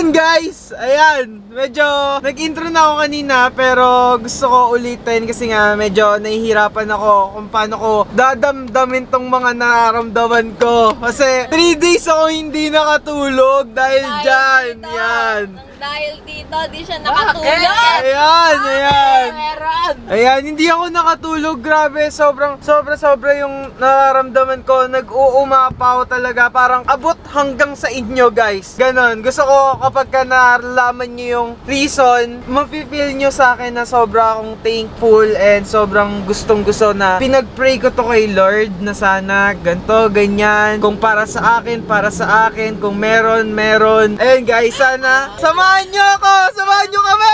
yun guys, ayan, medyo nag-intro na ako kanina pero gusto ko ulitin kasi nga medyo nahihirapan ako kung paano ko dadamdamin tong mga nararamdaman ko. Kasi 3 days ako hindi nakatulog dahil dyan, yan. Dahil dito, di siya nakatulog. Ayan, ayan. Ayan, hindi ako nakatulog, grabe, sobra yung nararamdaman ko. Nag-uumapaw talaga, parang abot hanggang sa inyo guys. Ganon, gusto ko kapag ka nalaman nyo yung reason, mafe-feel nyo sa akin na sobra akong thankful and sobrang gustong-gusto na pinag-pray ko to kay Lord na sana ganto, ganyan. Kung para sa akin, kung meron. Ayun guys, sana samahan nyo ako! Samahan nyo kami!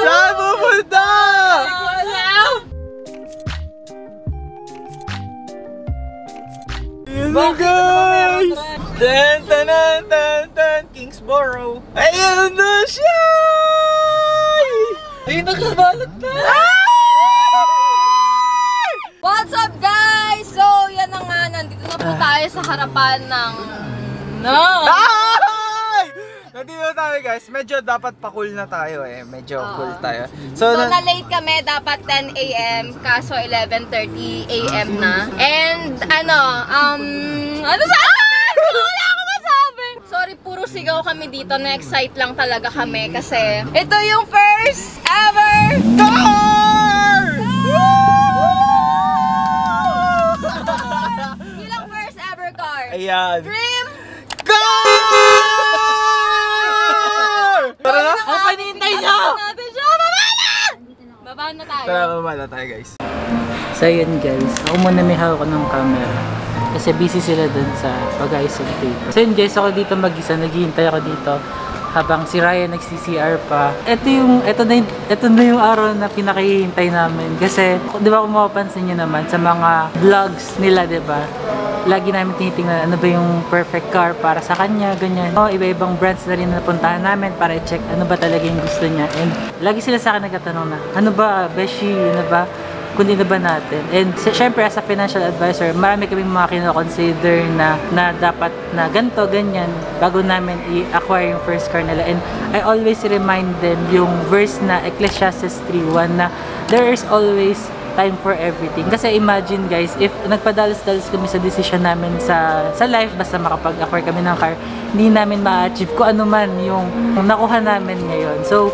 Saan pupunta? Yun na guys! Tan, Kingsborough! Ayun na siya! Ayun, nakabalot na! What's up guys? So yan na nga, nandito na po tayo sa harapan ng Nandito tayo guys, medyo dapat pa-cool na tayo eh, medyo cool tayo. So na-late kami, dapat 10 AM, kaso 11:30 AM na. And ano sabi? Wala ako masabi! Sorry, puro sigaw kami dito, na-excite lang talaga kami kasi ito yung first ever car! Ilang first ever car? Ayan. Dream car! Tara na? Ang panintay niyo! Baba na tayo. Tara, baba na tayo guys. So yun guys, ako muna may hawak ng camera kasi busy sila dun sa pag-ayos ng paper. So yun guys, ako dito mag-isa, naghihintay ako dito habang si Ryan nag-CCR pa. Ito na yung araw na pinakahihintay namin kasi di ba kung mapapansin nyo naman sa mga vlogs nila, di ba? Lagi namin tinitingnan ano ba yung perfect car para sa kanya, ganyan. Iba-ibang brands na rin na napuntahan namin para i-check ano ba talaga yung gusto niya. And lagi sila sa akin nagtatanong na, ano ba, Beshi, ano ba, kundi na ba natin? And syempre as a financial advisor, marami kaming mga kino-consider na dapat na ganito, ganyan, bago namin i-acquire yung first car nila. And I always remind them yung verse na Ecclesiastes 3:1 na there is always time for everything. Kasi imagine guys, if nagpadalos-dalos kami sa decision namin sa life, basta makapag-acquire kami ng car, hindi namin ma-achieve kung ano man yung nakuha namin ngayon. So,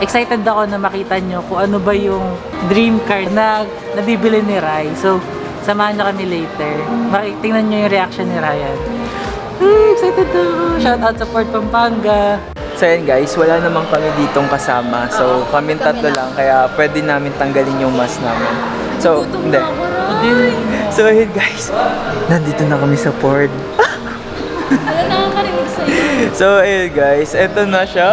excited ako na makita nyo kung ano ba yung dream car na nabibili ni Rai. So, samahan nyo kami later. Tingnan nyo yung reaction ni Ryan. Excited ako! Shout out sa Port Pampanga! So yun guys, wala namang kami ditong kasama. So kami tatlo lang, kaya pwede namin tanggalin yung mask namin. So, hindi. So yun guys, nandito na kami sa port. Ano nakakarinig sa'yo? So yun guys, eto na siya.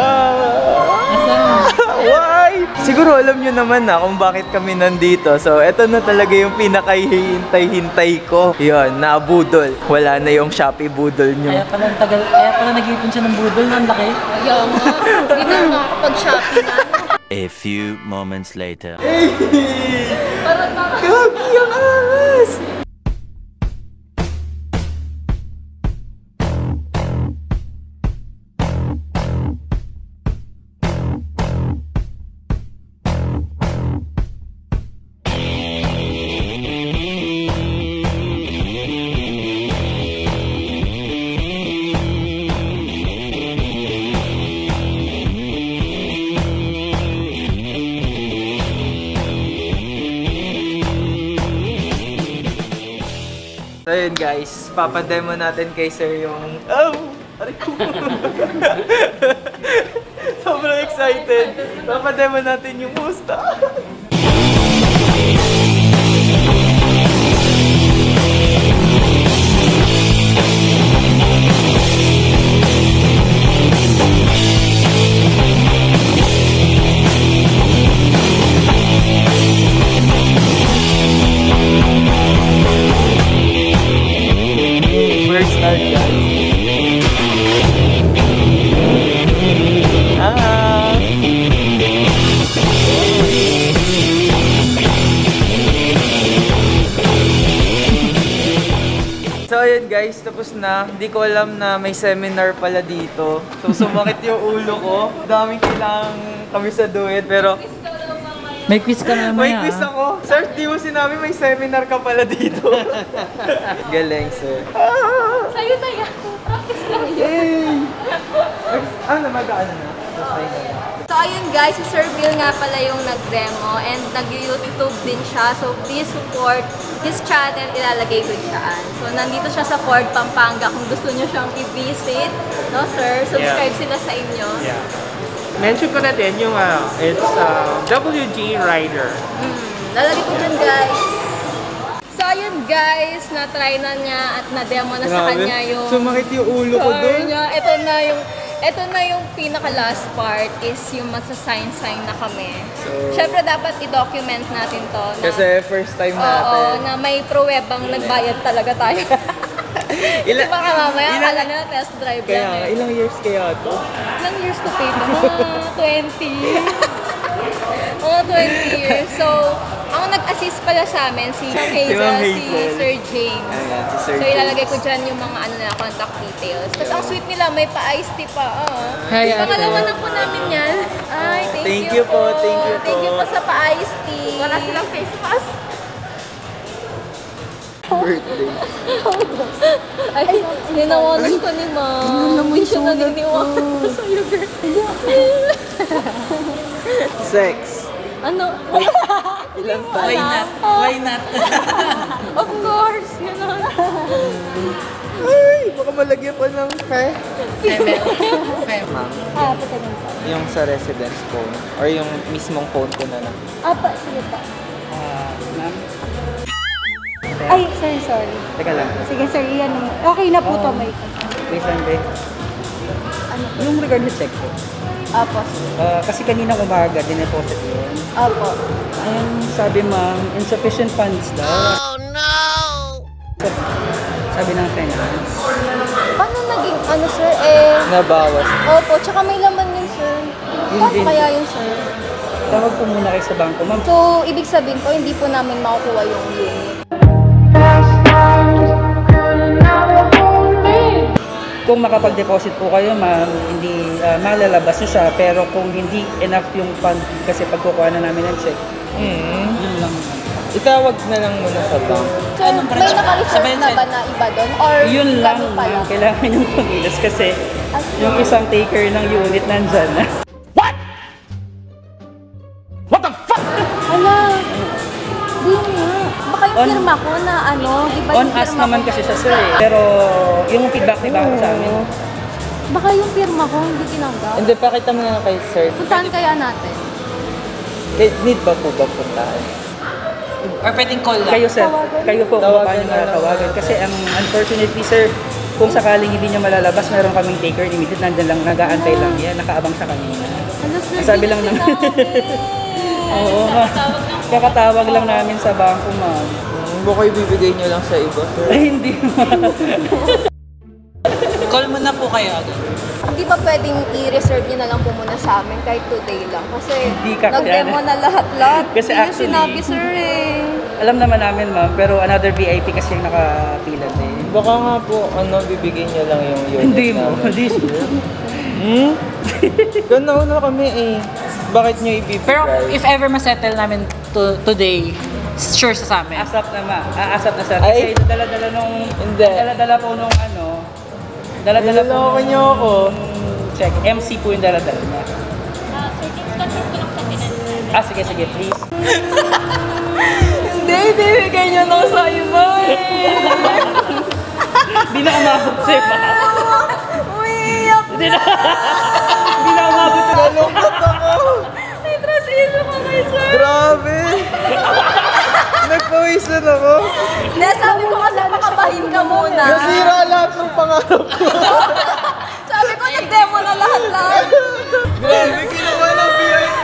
Why? Siguro alam nyo naman na kung bakit kami nandito. So eto na talaga yung pinakahihintay-hintay ko. Yun, nabudol. Wala na yung Shopee budol nyo. Kaya pala nag-ipon siya ng budol, ang laki. Ayaw nga, hindi na makakapag-shopping na. A few moments later. Gagi ang angas! So yun guys, papademo natin kay sir yung... Aray ko! Sobrang excited! Papademo natin yung Musta! First start guys. So ayun guys, tapos na. Hindi ko alam na may seminar pala dito. So sumakit yung ulo ko. Daming kailangan kami sa duet. Pero May quiz ka na may mamaya. quiz ako. Sir, di mo sinabi may seminar ka pala dito. Galing, sir. Sa'yo na yan. Practice lang yun. Magaan na. So ayun guys, si Sir Bill nga pala yung nag-demo and nag-YouTube din siya. So please support his channel, ilalagay ko dyan. So nandito siya sa Ford, Pampanga. Kung gusto niyo siyang i-visit, no sir, subscribe sila sa inyo. Yeah. Mention ko na din yung it's WG Rider. Lalagay ko dyan guys. So ayun guys, na-try na niya at na-demo na sa kanya yung Sumakit yung ulo ko car doon. niya. Ito na yung pinaka-last part is yung magsa-sign na kami. Syempre dapat i-document natin to. Na, Kasi first time oo, natin. na may pruwebang nagbayad talaga tayo. Kasi baka mamaya akala na test drive lang eh. Ilang years kaya to? Ilang years to pay? Mga 20. Mga 20 years. So, ang nag-assist pala sa amin, si Ma'am Hazel, Ma'am si Hazel. Sir James. Ayan, si Sir So, ilalagay James. ko dyan yung mga contact details. Tapos ang sweet nila, may pa-iced tea pa. Hi, ate. Pangalawa na po namin yan. Ay, thank Thank you you po, thank you Thank you po. po sa pa-iced tea. Wala silang face mask. Birthday. Ay, ninawanan ko ni Ma'am. Hindi siya naniniwala sa'yo, girl. Sex. Ano? Ilang tayo? Why not? Of course, gano'n. Ay, baka malagyan pa ng fe. Ma'am, yung sa residence phone or yung mismong phone ko na lang. Apa, sige pa. Ma'am? Ay, sorry. Teka lang. Sige, sir, yan. Okay na po to, may. Wait lang, be. Yung regarding check ko. Apo. Kasi kanina umaga, dineposit yun. Apo. Ayun, sabi ma'am, insufficient funds daw. Oh no! Sabi ng finance. Paano naging, sir, Nabawas. opo, tsaka may laman yun, sir. Paano din. kaya yun, sir? Tawag po muna kayo sa bangko, ma'am. So, ibig sabihin po, hindi po namin makukuha yung unit. Kung makapag-deposit po kayo, ma'am, hindi malalabas nyo siya. Pero kung hindi enough yung fund, kasi pagkukuha na namin ng check, yun lang. Itawag na lang muna sa bank. Sir, may naka-reserve na ba na iba doon? Or Yun lang, ganun pa ma'am. Kailangan yung pangilas kasi yung isang taker ng unit nandyan na. Ala, di nga. Baka yung On- firma ko na iba On yung us firma naman ko. kasi siya, sir eh. Pero yung feedback ni bangko sa amin, Baka yung firma ko hindi tinanggap. Hindi, pakita mo na kay sir. Puntahan kaya natin. Need ba po ba puntahan? Or pwedeng call lang. kayo sir, kayo po kung Tawagan paano na lang tawagan. natin. Kasi ang unfortunately sir, kung sakaling hindi nyo malalabas, meron kaming taker, immediate nandyan lang, nag-aantay lang yan, nakaabang sa kanina. Ano, sir? Sabi di lang niyo naman. sinabi. Oo, kakatawag lang namin sa bangko, ma'am. Baka ibibigay nyo lang sa iba, sir. Ay, hindi ma'am. Call mo na po kayo agad. Hindi ba pwedeng i-reserve nyo na lang po muna sa amin kahit today lang? Kasi Hindi ka nag-demo kaya. na lahat-lahat. Kasi Hindi nyo actually- sinabi, sir eh. Alam naman namin, ma'am, pero another VIP kasi yung nakapila na eh. Baka nga po, bibigay nyo lang yung unit Hindi mo, namin. hindi sure. Ganaw na kami eh. Bakit nyo ibibigay? Pero if ever masettle namin today, sure sa amin. Asap na ma. Asap na sir. Ay. Kasi dala-dala nung... Hindi. Dala-dala po nung Dala-dala po Niloloko nung... nyo ako. Check. MC po yung dala-dala niya. Sige, please. Hindi, ibibigay nyo lang sa iba eh. Di na umabot sir ba? Umiiyak. Di na umabot sir. Nalungkot ako! May trust issue ka kay sir. Grabe! Nagpawisan ako. Hindi, sabi ko kasi pakabahin ka muna. Nasira lahat ng pangarap ko. Sabi ko nag-demo na lahat-lahat. Grabe, kinuha ng VIP.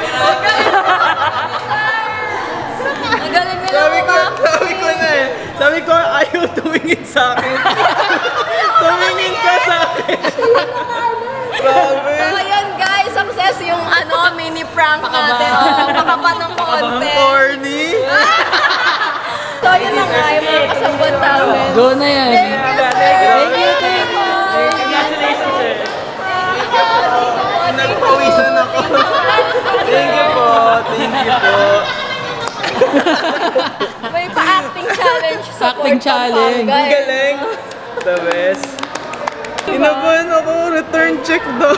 Ang galing nila Sabi ko umaki. na eh. Sabi ko, ayaw tumingin sa akin. Tumingin ka sa akin. Grabe. So ayun guys, success yung mini prank natin. Pakaba ng Ang konti. corny. So yun na nga, yung mga kasabot namin. Go na yan. Thank you you po. May pa-acting challenge sa Acting challenge. Ang galing. The best. Inabahan ako, return check daw.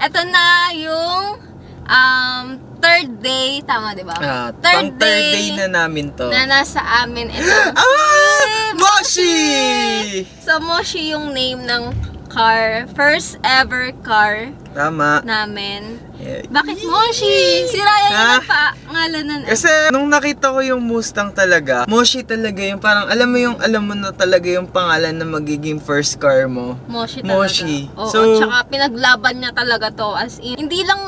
Ito na yung third day, tama diba? Third day na namin to. Na nasa amin ito. Moshi! So, Moshi yung name ng car. First ever car. Tama. Namin. Bakit Moshi? Si Ryan yung nagpangalanan. Kasi nung nakita ko yung Mustang talaga, Moshi talaga yung parang alam mo na talaga yung pangalan na magiging first car mo. Moshi talaga. Moshi. Oo, So, tsaka pinaglaban niya talaga to as in. Hindi lang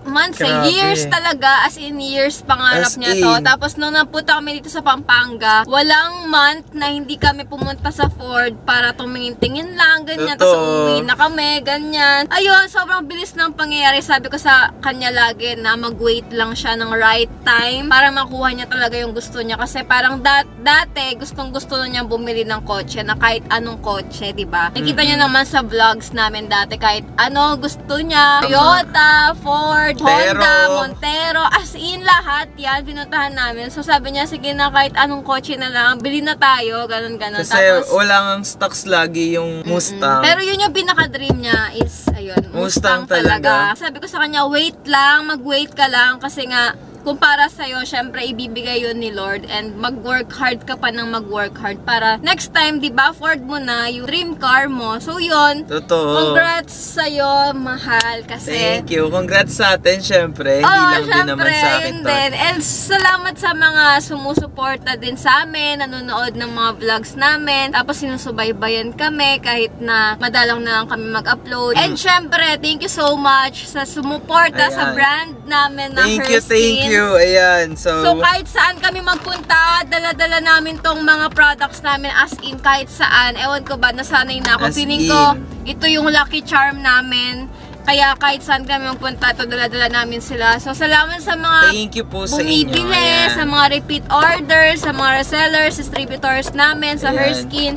months, Grabe. years talaga. As in years pangarap As niya to. in. Tapos nung napunta kami dito sa Pampanga, walang month na hindi kami pumunta sa Ford para tumingin-tingin lang, ganyan. Tapos Totoo. uuwi na kami, ganyan. Ayun, sobrang bilis ng pangyayari. Sabi ko sa kanya lagi na mag-wait lang siya ng right time para makuha niya talaga yung gusto niya. Kasi parang dati, gustong-gusto na niya bumili ng kotse na kahit anong kotse, diba? Nakita niyo naman sa vlogs namin dati, kahit ano gusto niya. Toyota, Ford, Honda, Montero, as in lahat yan, pinuntahan namin. So sabi niya, sige na, kahit anong kotse na lang, bili na tayo, ganun-ganun. kasi Tapos, wala ngang stocks lagi yung Mustang. pero yun yung pinaka-dream niya is, ayun, Mustang Mustang talaga. talaga. Sabi ko sa kanya, wait lang, mag-wait ka lang, kasi nga, kung para sa'yo, syempre, ibibigay yun ni Lord, and mag-work hard ka pa ng mag-work hard para next time, di ba, afford mo na yung dream car mo. So yun, Totoo. congrats sa'yo, mahal, kasi Thank you. Congrats sa atin, syempre. Hindi lang din naman sa akin yun to. din. And salamat sa mga sumusuporta din sa amin, nanonood ng mga vlogs namin, tapos sinusubaybayan kami kahit na madalang na lang kami mag-upload. And syempre, thank you so much sa sumuporta sa Ayan. brand namin na Thank you, Herskin. thank you. Ayan, so Kahit saan kami magpunta, dala-dala namin tong mga products namin, as in kahit saan. Ewan ko ba, nasanay na ako. As Feeling in. ko, ito yung lucky charm namin. Kaya kahit saan kami magpunta, ito dala-dala namin sila. So salamat sa mga thank you po sa inyo. bumibili, Ayan. sa mga repeat orders, sa mga resellers, distributors namin, sa Ayan. Herskin.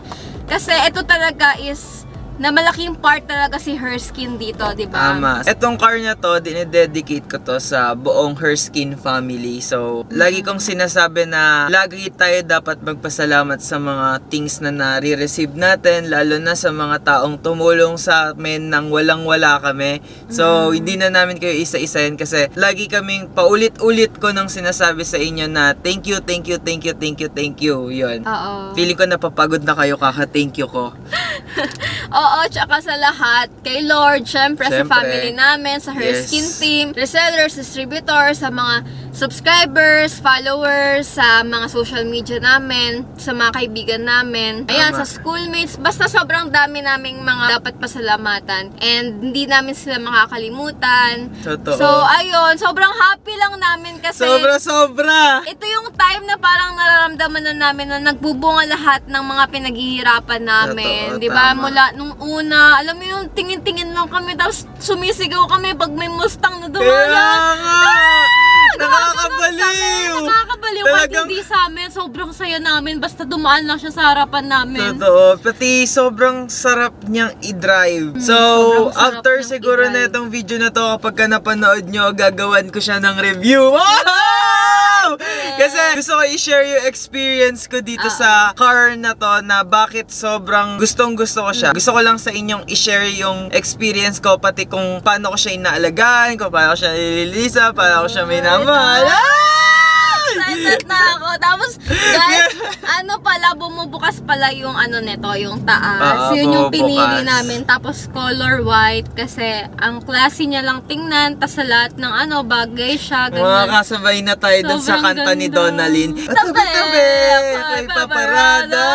Kasi ito talaga is na malaking part talaga si Herskin dito, di ba? Tama. Etong car na to, dinededicate ko to sa buong Herskin family. So, lagi kong sinasabi na lagi tayo dapat magpasalamat sa mga things na nare-receive natin, lalo na sa mga taong tumulong sa amin nang walang-wala kami. So, hindi na namin kayo isa-isahin kasi lagi kaming paulit-ulit ko nang sinasabi sa inyo na thank you, thank you, thank you, thank you, thank you. Yun. Oo. Feeling ko napapagod na kayo kaka-thank you ko. Oo, tsaka sa lahat, kay Lord, syempre, sa Syempre. family namin, sa Herskin Yes. team, resellers, distributors, sa mga subscribers, followers, sa mga social media namin, sa mga kaibigan namin, ayan, Tama. sa schoolmates, basta sobrang dami naming mga dapat pasalamatan, and hindi namin sila makakalimutan. Totoo. So, ayun, sobrang happy lang namin kasi Sobra-sobra! ito yung time na parang nararamdaman na namin na nagbubunga lahat ng mga pinaghihirapan namin. Totoo, 'Di ba? tama. Mula nung una, alam mo yung tingin-tingin lang kami tapos sumisigaw kami pag may Mustang na dumala. Kaya nga! Nakakabaliw! Nakakabaliw kahit Talagang- hindi sa amin. Sobrang saya namin basta dumaan lang siya sa harapan namin. Totoo. Pati sobrang sarap niyang i-drive. So, sobrang sarap after niyang siguro na i-drive. itong video na to, kapag ka napanood nyo, gagawan ko siya ng review. Wow! Kasi gusto ko i-share yung experience ko dito sa car na to na bakit sobrang gustong-gusto ko siya. Gusto ko lang sa inyong i-share yung experience ko, pati kung paano ko siya inaalagaan, kung paano ko siya nililisa, paano ko siya minamahal. Excited na ako. Tapos, guys, ano pala, bumubukas pala yung ano nito, yung taas. Oo, Yun yung pinili bumubukas. namin. Tapos, color white. Kasi, ang classy niya lang tingnan. Tapos, sa lahat ng ano, bagay siya. Mga Ganyan. kasabay na tayo dun sa Sobrang kanta ni ganda. Donalyn. Tabi, Tabi, kay paparada.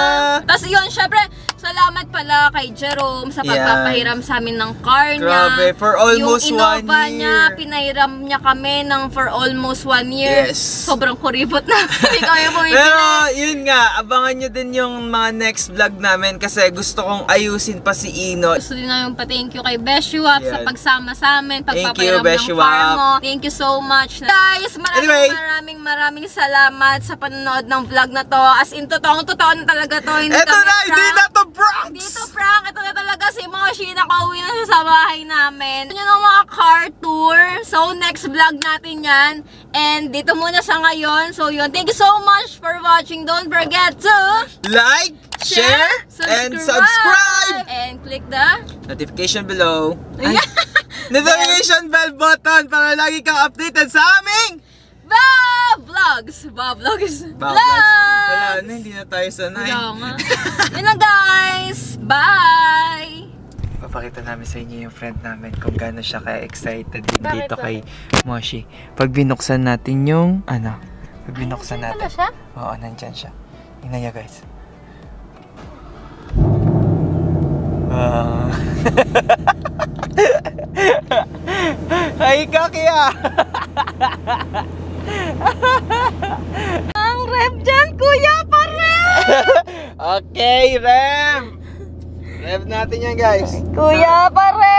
Tapos, yun, syempre, sa salamat pala kay Jerome sa Yan. pagpapahiram sa amin ng car niya. Grabe, for almost yung 1 Innova year. niya, pinahiram niya kami ng for almost 1 year. Yes. Sobrang kuripot na. Hindi kami bumibili. Pero yun nga, abangan nyo din yung mga next vlog namin kasi gusto kong ayusin pa si Ino. Gusto din namin pa-thank you kay Beshuap Yan. sa pagsama sa amin, Thank pagpapahiram you, ng Beshuap. car mo. Thank you so much. Guys, Anyway. maraming salamat sa panonood ng vlog na to. As in, totoo na talaga to. Hindi Eto kami na, hindi prank. na to pranks! Dito prank, ito na talaga si Moshi, nakauwi na siya sa bahay namin. Ito yung mga car tour. So, next vlog natin yan. And dito muna sa ngayon. So, yun. Thank you so much for watching. Don't forget to Like, share, and subscribe! And click the Notification below. Ay, notification bell button para lagi kang updated sa aming vlogs. Vlogs. Wala na, hindi na tayo sanay. Wala nga. Yun lang guys. Bye! Papakita namin sa inyo yung friend namin kung gaano siya ka-excited dito kay Moshi. Pag binuksan natin yung, pag binuksan natin. siya? Oo, nandyan siya. Tingnan niyo guys. Ay, kakiya! Ang rep dyan, kuya, pare! Okay, Rev! Rev natin yan guys. Kuya, pare!